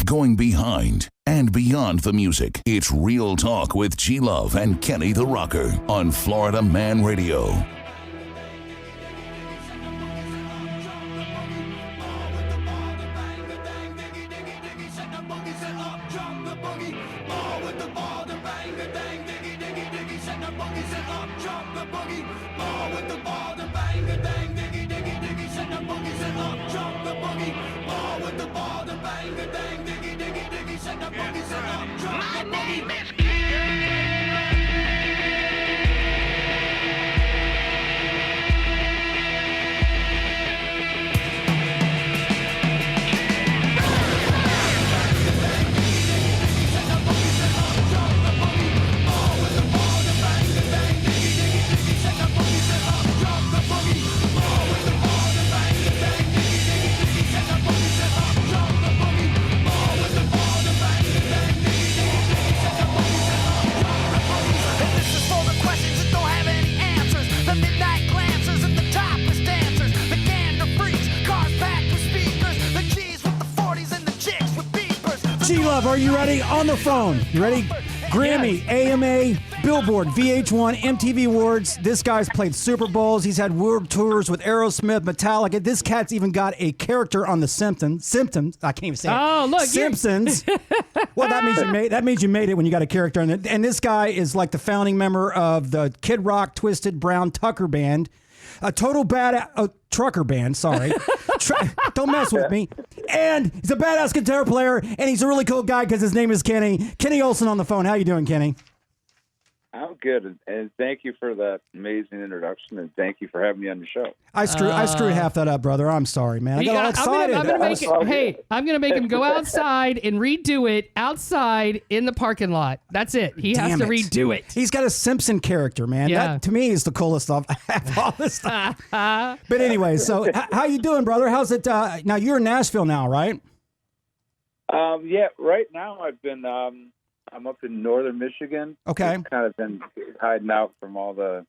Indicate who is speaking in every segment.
Speaker 1: going behind and beyond the music. It's Real Talk with G-Love and Kenny the Rocker on Florida Man Radio.
Speaker 2: My name is
Speaker 3: G-Love, are you ready? On the phone. You ready? Grammy, AMA, Billboard, VH1, MTV Awards. This guy's played Super Bowls. He's had world tours with Aerosmith, Metallica. This cat's even got a character on The Simpsons. I can't even say it.
Speaker 4: Oh, look.
Speaker 3: Simpsons. Well, that means you made it when you got a character in it. And this guy is like the founding member of the Kid Rock, Twisted Brown Tucker Band. A total trucker band, sorry. Don't mess with me. And he's a badass guitar player, and he's a really cool guy because his name is Kenny. Kenny Olson on the phone. How you doing, Kenny?
Speaker 5: I'm good, and thank you for that amazing introduction, and thank you for having me on the show.
Speaker 3: I screwed half that up, brother. I'm sorry, man. I got all excited.
Speaker 4: I'm gonna make him go outside and redo it outside in the parking lot. That's it. He has to redo it.
Speaker 3: He's got a Simpson character, man.
Speaker 4: Yeah.
Speaker 3: That to me is the coolest of all this stuff. But anyway, so how you doing, brother? How's it? Now you're in Nashville now, right?
Speaker 5: Yeah. Right now, I've been. I'm up in northern Michigan.
Speaker 3: Okay.
Speaker 5: I've kind of been hiding out from all the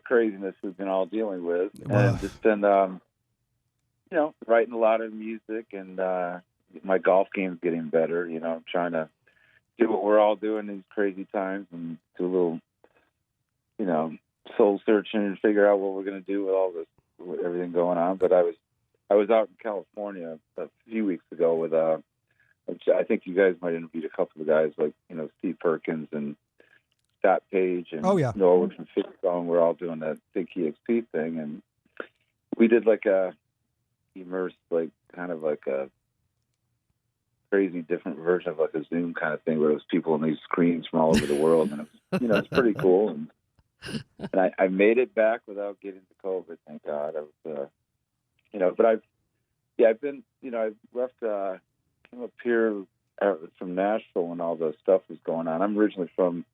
Speaker 5: craziness we've been all dealing with, and just been, writing a lot of music, and my golf game's getting better. I'm trying to do what we're all doing these crazy times, and do a little, soul searching and figure out what we're going to do with all this, with everything going on. But I was out in California a few weeks ago with I think you guys might interviewed a couple of guys like, Steve Perkins and Scott Page and Norwood from Fishbone. We're all doing that big EXP thing. And we did like a immersed, like kind of like a crazy different version of like a Zoom kind of thing where it was people on these screens from all over the world. And it was, it's pretty cool. And I made it back without getting the COVID, thank God. I was, but I've been, I've left, came up here from Nashville when all the stuff was going on. I'm originally from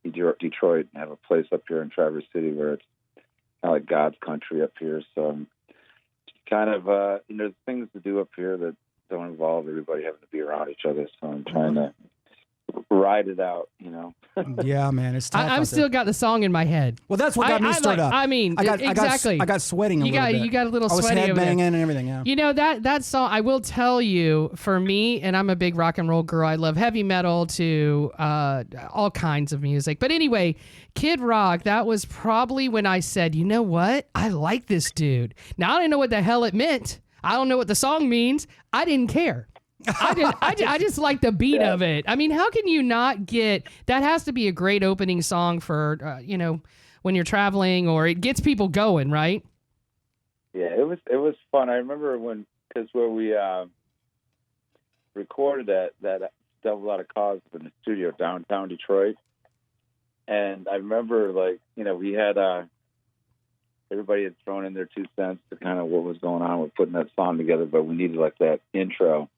Speaker 5: Detroit and have a place up here in Traverse City where it's kind of like God's country up here. So I'm kind of, there's things to do up here that don't involve everybody having to be around each other. So I'm trying to ride it out,
Speaker 3: Yeah, man, it's tough.
Speaker 4: I've still got the song in my head.
Speaker 3: Well, that's what got me stirred up.
Speaker 4: Exactly.
Speaker 3: I got sweating a little bit.
Speaker 4: You got a little
Speaker 3: I was
Speaker 4: sweaty over there.
Speaker 3: headbanging and everything, yeah.
Speaker 4: That song, I will tell you, for me, and I'm a big rock and roll girl, I love heavy metal to all kinds of music. But anyway, Kid Rock, that was probably when I said, you know what? I like this dude. Now, I didn't know what the hell it meant. I don't know what the song means. I didn't care. I just like the beat of it. I mean, how can you not get that? Has to be a great opening song for when you're traveling, or it gets people going, right?
Speaker 5: Yeah, it was fun. I remember when we recorded that Devil Out of Cause in the studio downtown Detroit, and I remember we had everybody had thrown in their 2 cents to kind of what was going on with putting that song together, but we needed like that intro.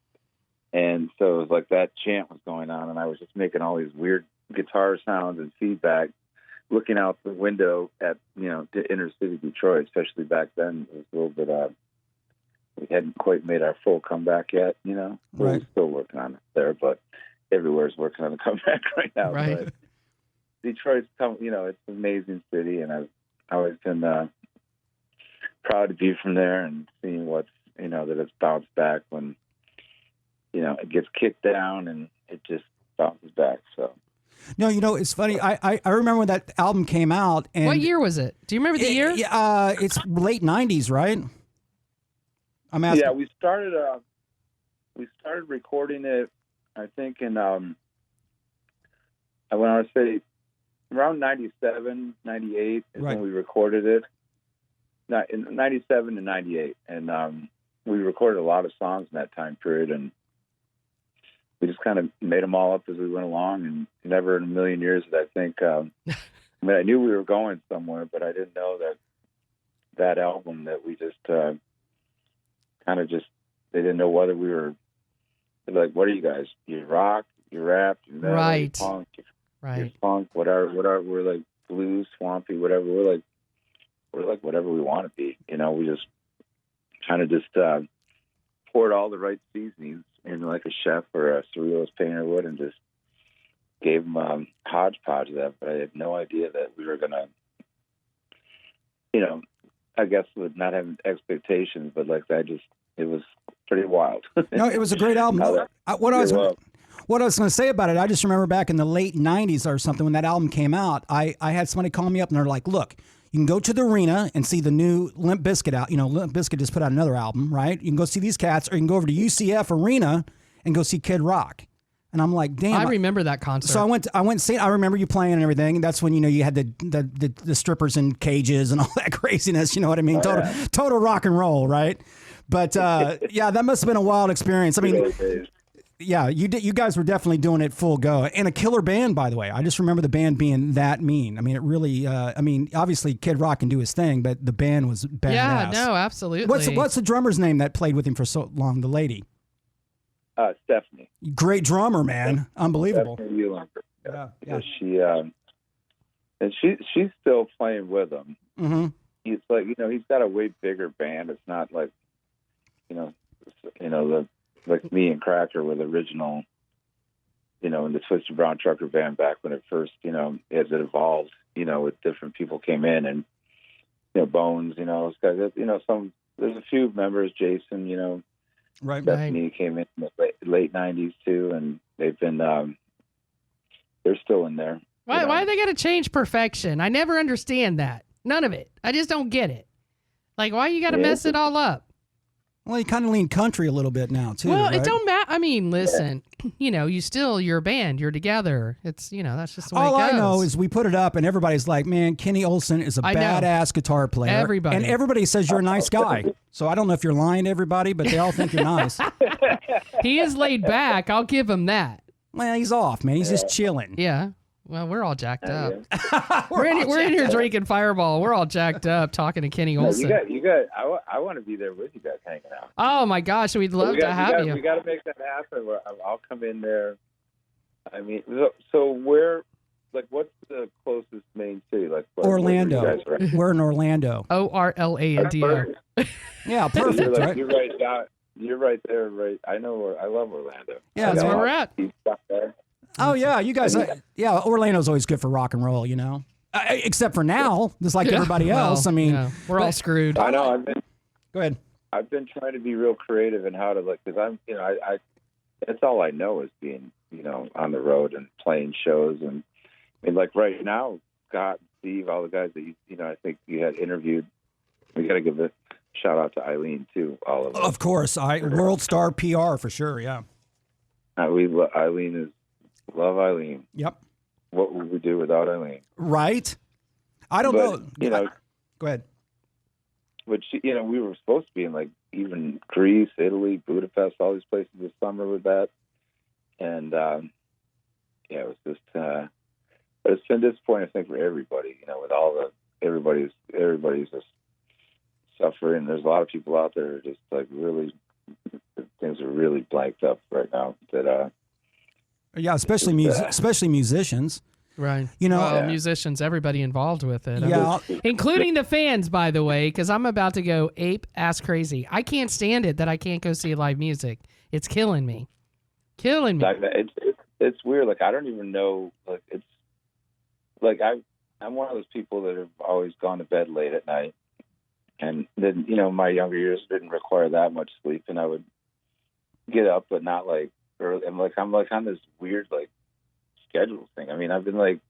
Speaker 5: And so it was like that chant was going on, and I was just making all these weird guitar sounds and feedback, looking out the window at, to inner city Detroit, especially back then. It was a little bit, we hadn't quite made our full comeback yet,
Speaker 3: Right.
Speaker 5: We're still working on it there, but everywhere's working on the comeback right now.
Speaker 4: Right.
Speaker 5: But Detroit's, it's an amazing city, and I've always been proud to be from there and seeing what's, that it's bounced back when it gets kicked down and it just bounces back. So.
Speaker 3: No, it's funny. I remember when that album came out. And
Speaker 4: what year was it? Do you remember the year?
Speaker 3: It's late 90s, right? I'm asking.
Speaker 5: Yeah, we started recording it, I think, in I want to say around 97, 98 is
Speaker 3: right.
Speaker 5: when we recorded it. Not in 97 to 98, and we recorded a lot of songs in that time period, and we just kind of made them all up as we went along, and never in a million years did I think. I knew we were going somewhere, but I didn't know that album that we just kind of just. They didn't know whether we were. They're like, "What are you guys? You rock? You rap? You metal?
Speaker 4: Right.
Speaker 5: You punk?
Speaker 4: Right.
Speaker 5: You funk? Whatever. We're like blues, swampy, whatever. We're like whatever we want to be. We just kind of just poured all the right seasonings in like a chef or a surrealist painter would, and just gave them hodgepodge of that. But I had no idea that we were gonna, I guess with not having expectations, but like that it was pretty wild.
Speaker 3: No, it was a great album. What I was going to say about it, I just remember back in the late 90s or something when that album came out, I had somebody call me up and they're like, look, you can go to the arena and see the new Limp Bizkit out. Limp Bizkit just put out another album, right? You can go see these cats, or you can go over to UCF Arena and go see Kid Rock. And I'm like, damn.
Speaker 4: I remember that concert.
Speaker 3: So I went to see. I remember you playing and everything. And that's when you had the strippers in cages and all that craziness. You know what I mean? Total rock and roll, right? But yeah, that must have been a wild experience. I mean, yeah, you guys were definitely doing it full go, and a killer band, by the way. I just remember the band being that mean. I mean, it really. Obviously, Kid Rock can do his thing, but the band was badass.
Speaker 4: Yeah, no, absolutely.
Speaker 3: What's the drummer's name that played with him for so long? The lady.
Speaker 5: Stephanie.
Speaker 3: Great drummer, man. Unbelievable.
Speaker 5: Stephanie Uelander.
Speaker 3: Yeah.
Speaker 5: She and she's still playing with him.
Speaker 3: Mm-hmm.
Speaker 5: He's like, he's got a way bigger band. It's not like, like me and Cracker were the original, in the Twisted Brown Trucker Band back when it first, as it evolved, with different people came in and, Bones, it's got, there's a few members, Jason,
Speaker 3: right.
Speaker 5: Bethany came in the late 90s too, and they've been, they're still in there.
Speaker 4: Why are they got to change perfection? I never understand that. None of it. I just don't get it. Like, why you got to mess it all up?
Speaker 3: Well, you kind of lean country a little bit now, too.
Speaker 4: Well,
Speaker 3: right?
Speaker 4: it don't matter. I mean, listen, you're a band. You're together. It's, that's just the way it goes.
Speaker 3: All I know is we put it up and everybody's like, man, Kenny Olson is a badass guitar player.
Speaker 4: Everybody.
Speaker 3: And everybody says you're a nice guy. So I don't know if you're lying to everybody, but they all think you're nice.
Speaker 4: He is laid back. I'll give him that.
Speaker 3: Well, he's off, man. He's just chilling.
Speaker 4: Yeah. Well, we're all jacked up. we're in here drinking Fireball. We're all jacked up talking to Kenny Olson.
Speaker 5: You got. I want to be there with you guys hanging out.
Speaker 4: Oh my gosh, we'd love to have you.
Speaker 5: We got to make that happen. I'll come in there. I mean, so where? Like, what's the closest main city? Like
Speaker 3: Orlando. We're in Orlando.
Speaker 4: Orlando.
Speaker 3: Yeah, perfect.
Speaker 5: You're
Speaker 3: right?
Speaker 5: You're right down. You're right there. Right. I know. I love Orlando.
Speaker 4: Yeah, that's where we're at.
Speaker 3: Oh, yeah, you guys, Orlando's always good for rock and roll, except for now, just like everybody else.
Speaker 4: Well,
Speaker 3: I mean,
Speaker 4: we're all screwed.
Speaker 5: I know.
Speaker 3: Go ahead.
Speaker 5: I've been trying to be real creative in how to, because I'm, I that's all I know is being, on the road and playing shows. And I mean, like right now, Scott, Steve, all the guys that I think you had interviewed, we got to give a shout out to Eileen too, all of them.
Speaker 3: Of course. World Star PR for sure. Yeah.
Speaker 5: Love Eileen.
Speaker 3: Yep.
Speaker 5: What would we do without Eileen?
Speaker 3: Right. I don't know. Go ahead.
Speaker 5: But we were supposed to be in like even Greece, Italy, Budapest, all these places this summer with that, and it was just. But it's been disappointing, I think, for everybody. With all everybody's just suffering. There's a lot of people out there just like really things are really blanked up right now. That.
Speaker 3: Yeah, especially musicians.
Speaker 4: Right. Musicians, everybody involved with it.
Speaker 3: Yeah.
Speaker 4: Including the fans, by the way, because I'm about to go ape-ass crazy. I can't stand it that I can't go see live music. It's killing me.
Speaker 5: It's weird. Like, I don't even know. Like, it's like I'm one of those people that have always gone to bed late at night. And then, my younger years didn't require that much sleep. And I would, get up, but not like early. I'm like on this weird like schedule thing. I mean, I've been like,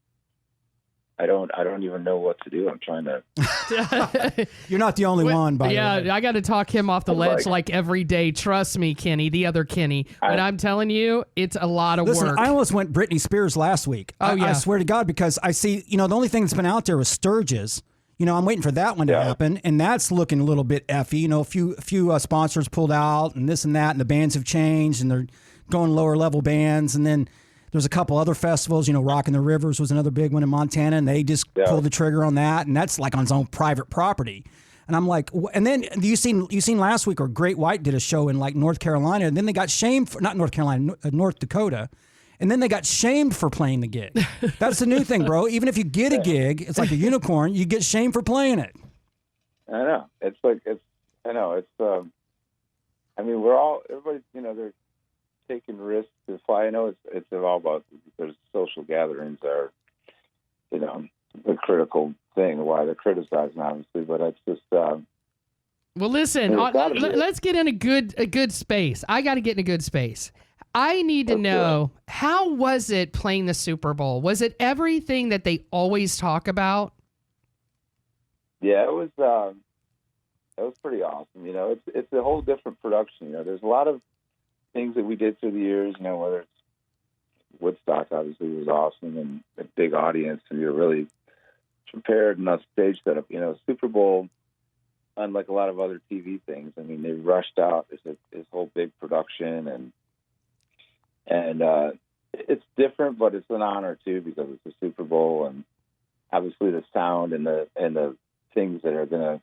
Speaker 5: I don't even know what to do. I'm trying to.
Speaker 3: You're not the only one, by the way.
Speaker 4: I got to talk him off the ledge like every day. Trust me, Kenny, the other Kenny. But I'm telling you, it's a lot of
Speaker 3: Listen,
Speaker 4: work.
Speaker 3: I almost went Britney Spears last week. I swear to God, because I see, the only thing that's been out there was Sturgis. I'm waiting for that one to happen, and that's looking a little bit effy. A few sponsors pulled out, and this and that, and the bands have changed, and they're going lower level bands, and then there's a couple other festivals. Rockin' the Rivers was another big one in Montana, and they just pulled the trigger on that, and that's like on its own private property. And I'm like, and then you seen last week, or Great White did a show in like North Carolina, and then they got shamed for, not North Carolina, North Dakota. And then they got shamed for playing the gig. That's the new thing, bro. Even if you get a gig, it's like a unicorn. You get shamed for playing it.
Speaker 5: I know. I mean, everybody's, they're taking risks to fly. I know it's all about, there's social gatherings are, the critical thing, why they're criticizing, obviously, but it's just, well,
Speaker 4: listen, let's get in a good space. I got to get in a good space. I need to know, how was it playing the Super Bowl? Was it everything that they always talk about?
Speaker 5: Yeah, it was pretty awesome. It's a whole different production. There's a lot of things that we did through the years, whether it's Woodstock, obviously, was awesome and a big audience, and you're really prepared, enough stage setup. Super Bowl, unlike a lot of other TV things, I mean, they rushed out this whole big production, and it's different, but it's an honor too, because it's the Super Bowl, and obviously the sound and the things that are going to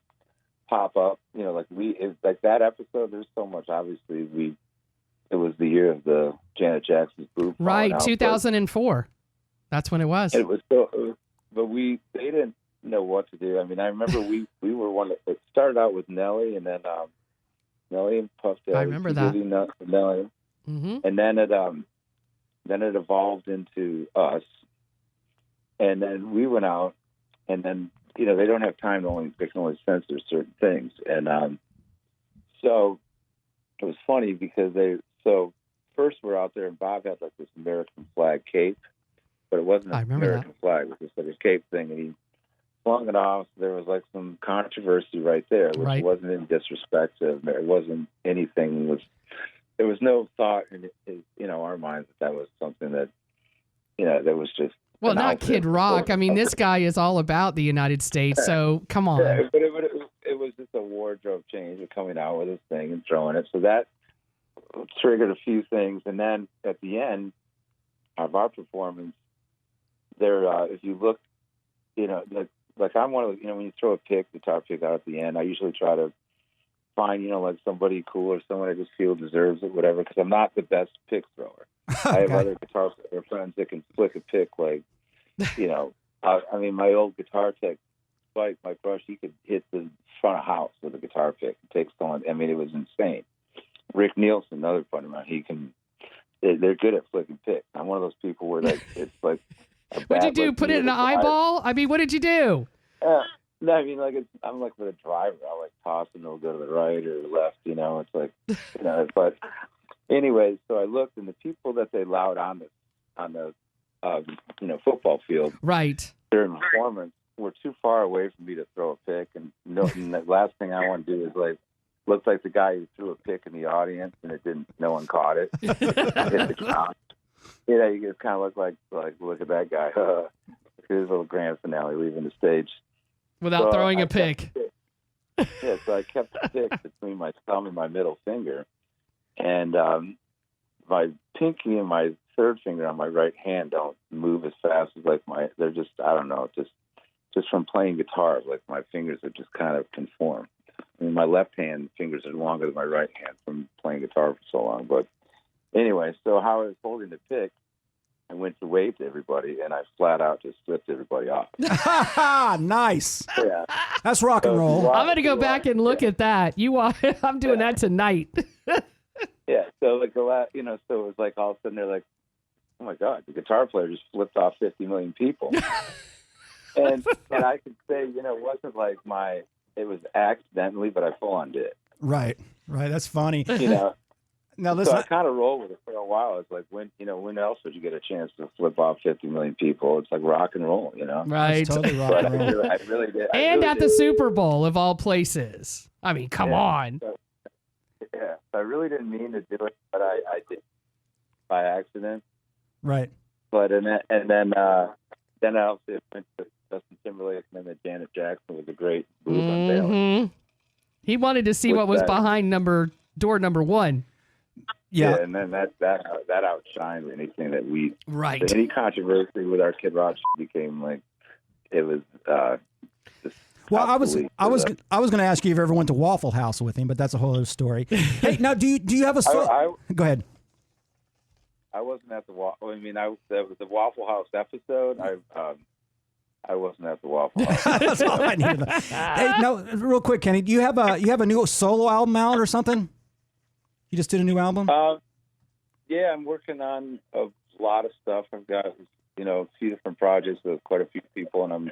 Speaker 5: pop up. Like that episode. There's so much. Obviously, it was the year of the Janet Jackson's boob.
Speaker 4: Right, 2004. That's when it was.
Speaker 5: It was but they didn't know what to do. I mean, I remember we were one that it started out with Nelly, and then Nelly and Puff Daddy.
Speaker 4: I remember that.
Speaker 5: Nelly.
Speaker 4: Mm-hmm.
Speaker 5: And then it evolved into us, and then we went out, and then they don't have time to they can only censor certain things, and so it was funny because first we're out there, and Bob had like this American flag cape, but it wasn't an American flag; it was just like a cape thing, and he flung it off. There was like some controversy right there, which wasn't in disrespect to it wasn't anything. There was no thought in our minds that was something that that was just
Speaker 4: not Kid Rock. I mean, this guy is all about the United States, so come on.
Speaker 5: Yeah, but it was just a wardrobe change of coming out with this thing and throwing it. So that triggered a few things, and then at the end of our performance, if you look, like I'm one of the, when you throw a guitar pick out at the end, I usually try to find, like somebody cool or someone I just feel deserves it, whatever, because I'm not the best pick thrower. I have other guitar player friends that can flick a pick like, I mean, my old guitar tech, Spike, my crush, he could hit the front of house with a guitar pick. It takes someone, I mean, it was insane. Rick Nielsen, another friend of mine, they're good at flicking picks. I'm one of those people where it's like
Speaker 4: what'd you do? Put it in an eyeball? I mean, what did you do?
Speaker 5: No, I mean, I'm like with a driver. I like toss and it'll go to the right or the left. It's like, But anyway, so I looked, and the people that they allowed on the football field,
Speaker 4: right,
Speaker 5: during performance, were too far away from me to throw a pick. And the last thing I want to do is look like the guy who threw a pick in the audience and no one caught it. Hit the ground. You just kind of look like look at that guy. Here's a little grand finale leaving the stage.
Speaker 4: Without throwing a pick.
Speaker 5: Yeah, so I kept the pick between my thumb and my middle finger. And my pinky and my third finger on my right hand don't move as fast as they're just, I don't know, just from playing guitar, like my fingers are just kind of conform. I mean, my left hand fingers are longer than my right hand from playing guitar for so long. But anyway, so how I was holding the pick, I went to wave to everybody, and I flat out just flipped everybody off.
Speaker 3: Nice.
Speaker 5: Yeah.
Speaker 3: That's rock and roll.
Speaker 4: I'm going to go back and look at that. I'm doing that tonight.
Speaker 5: Yeah. So so it was like all of a sudden they're like, oh my God, the guitar player just flipped off 50 million people. and I could say, it wasn't like it was accidentally, but I full on did.
Speaker 3: Right. That's funny. Now
Speaker 5: So
Speaker 3: listen,
Speaker 5: I kind of roll with it for a while. It's like when else would you get a chance to flip off 50 million people? It's like rock and roll,
Speaker 4: Right.
Speaker 3: it's totally rock
Speaker 5: But
Speaker 3: and roll.
Speaker 5: I really did.
Speaker 4: And at the Super Bowl, of all places. I mean, come on.
Speaker 5: Yeah, I really didn't mean to do it, but I did by accident.
Speaker 3: Right.
Speaker 5: But then I also went to Justin Timberlake and then Janet Jackson was a great booth unveiling.
Speaker 4: He wanted to see
Speaker 5: What's
Speaker 4: what was
Speaker 5: that?
Speaker 4: behind door number 1.
Speaker 5: Yeah, and then that outshined anything that we
Speaker 4: Right.
Speaker 5: any controversy with our Kid Rock became like it was. Just
Speaker 3: Well, I was
Speaker 5: obsolete.
Speaker 3: going to ask you if you ever went to Waffle House with him, but that's a whole other story. Hey, now do you have a song? Go ahead.
Speaker 5: I wasn't at the Waffle. I mean, the Waffle House episode. I wasn't at the Waffle House.
Speaker 3: That's all I needed. Hey, no, real quick, Kenny, do you have a new solo album out or something? You just did a new album?
Speaker 5: Yeah, I'm working on a lot of stuff. I've got a few different projects with quite a few people, and I'm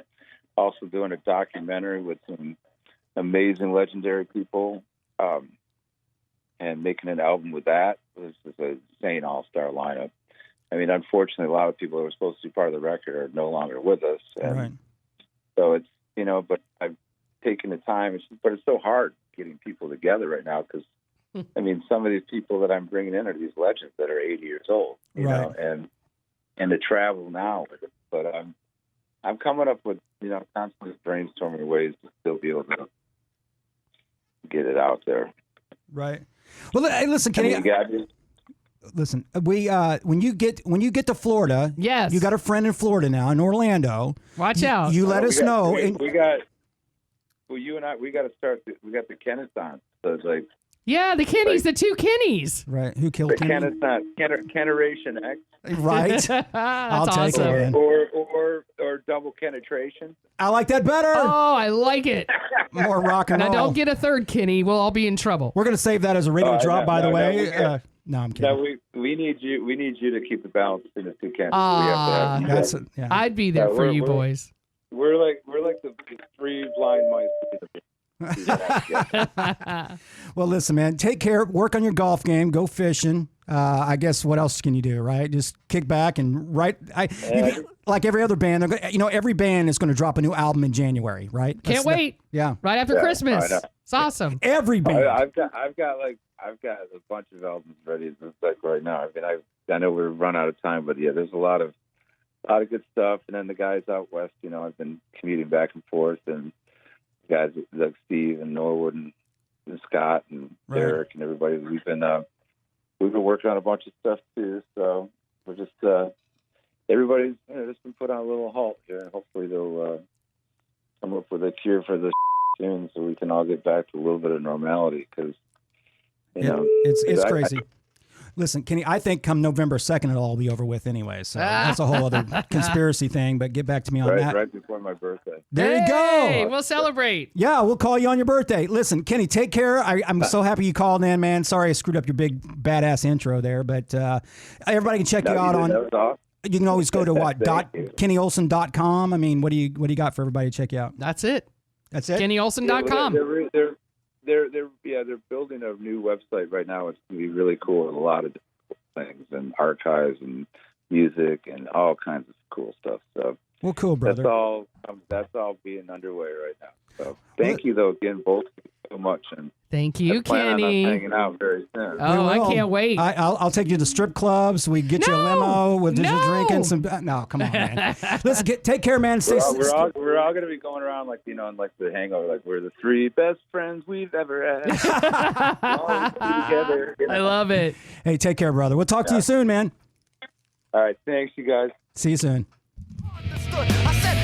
Speaker 5: also doing a documentary with some amazing, legendary people, and making an album with that. This is a insane all-star lineup. I mean, unfortunately, a lot of people who were supposed to be part of the record are no longer with us. And
Speaker 3: Right.
Speaker 5: so it's, but I've taken the time. But it's so hard getting people together right now because, I mean, some of these people that I'm bringing in are these legends that are 80 years old, you
Speaker 3: Right.
Speaker 5: know, and to travel now with it. But I'm coming up with, constantly brainstorming ways to still be able to get it out there.
Speaker 3: Right. Well, hey, listen,
Speaker 5: I mean,
Speaker 3: Kenny.
Speaker 5: you got to
Speaker 3: Listen, we when you get to Florida,
Speaker 4: Yes.
Speaker 3: you got a friend in Florida now, in Orlando.
Speaker 4: Watch out.
Speaker 3: You let us know.
Speaker 5: We got. Well, you and I, we got to start. We got the Kennesaw. So it's like
Speaker 4: Yeah, the Kennies, the two Kennies.
Speaker 3: right. Who killed
Speaker 5: the
Speaker 3: Kenny?
Speaker 5: Kennesaw, Generation X,
Speaker 3: Right.
Speaker 4: That's
Speaker 3: I'll take
Speaker 4: awesome.
Speaker 3: it, man.
Speaker 5: or double penetration.
Speaker 3: I like that better.
Speaker 4: Oh, I like it.
Speaker 3: More rock and
Speaker 4: Now,
Speaker 3: roll.
Speaker 4: don't get a third Kenny. We'll all be in trouble.
Speaker 3: We're gonna save that as a radio drop,
Speaker 5: no,
Speaker 3: by the
Speaker 5: no,
Speaker 3: way.
Speaker 5: no,
Speaker 3: No, I'm kidding.
Speaker 5: No, we need you. We need you to keep the balance between the two Kennys.
Speaker 4: Ah,
Speaker 5: we have to have,
Speaker 3: That's yeah.
Speaker 4: I'd be there
Speaker 5: Yeah,
Speaker 4: for
Speaker 5: we're-
Speaker 4: you
Speaker 5: we're-
Speaker 4: boys.
Speaker 5: we're like the three blind mice.
Speaker 3: Well, listen, man. Take care. Work on your golf game. Go fishing. I guess what else can you do, right? Just kick back and write. Like every other band, they're gonna, every band is going to drop a new album in January, right?
Speaker 4: Can't wait.
Speaker 3: Yeah,
Speaker 4: Right after
Speaker 5: Yeah,
Speaker 4: Christmas.
Speaker 5: I know.
Speaker 4: It's awesome.
Speaker 3: every band.
Speaker 5: I've got a bunch of albums ready. Like right now. I mean, I know we're run out of time, but yeah, there's a lot of good stuff. And then the guys out west, I've been commuting back and forth, and guys like Steve and Norwood and Scott and
Speaker 3: Right.
Speaker 5: Eric and everybody. We've been working on a bunch of stuff too. So we're just everybody's just been put on a little halt here, and hopefully they'll come up with a cure for this soon, so we can all get back to a little bit of normality. Because
Speaker 3: It's crazy. Listen, Kenny, I think come November 2nd, it'll all be over with anyway. So that's a whole other conspiracy thing, but get back to me on that.
Speaker 5: right before my birthday.
Speaker 3: There you go.
Speaker 4: Hey, we'll celebrate.
Speaker 3: Yeah, we'll call you on your birthday. Listen, Kenny, take care. I'm so happy you called in, man. Sorry I screwed up your big badass intro there, but everybody can check you out on.
Speaker 5: That was awesome.
Speaker 3: You can always go to what
Speaker 5: Thank you.
Speaker 3: KennyOlson.com. I mean, what do you got for everybody to check you out?
Speaker 4: That's it.
Speaker 3: That's it.
Speaker 4: KennyOlson.com.
Speaker 5: They're building a new website right now. It's going to be really cool with a lot of different things and archives and music and all kinds of cool stuff. So
Speaker 3: Well, cool, brother.
Speaker 5: that's all being underway right now. So thank you though again, both of you so much, and
Speaker 4: Thank you,
Speaker 5: I plan on us
Speaker 4: Kenny.
Speaker 5: hanging out very soon.
Speaker 4: Oh, I
Speaker 3: will.
Speaker 4: can't wait.
Speaker 3: I'll take you to strip clubs. We get you a
Speaker 4: No!
Speaker 3: limo. We'll do some
Speaker 4: No!
Speaker 3: drinking. No, come on, man. Listen, take care, man. Stay.
Speaker 5: We're all going to be going around like like the Hangover, like we're the three best friends we've ever had. All together.
Speaker 4: I love it.
Speaker 3: Hey, take care, brother. We'll talk to you soon, man.
Speaker 5: All right, thanks, you guys.
Speaker 3: See you soon.
Speaker 2: Understood. I said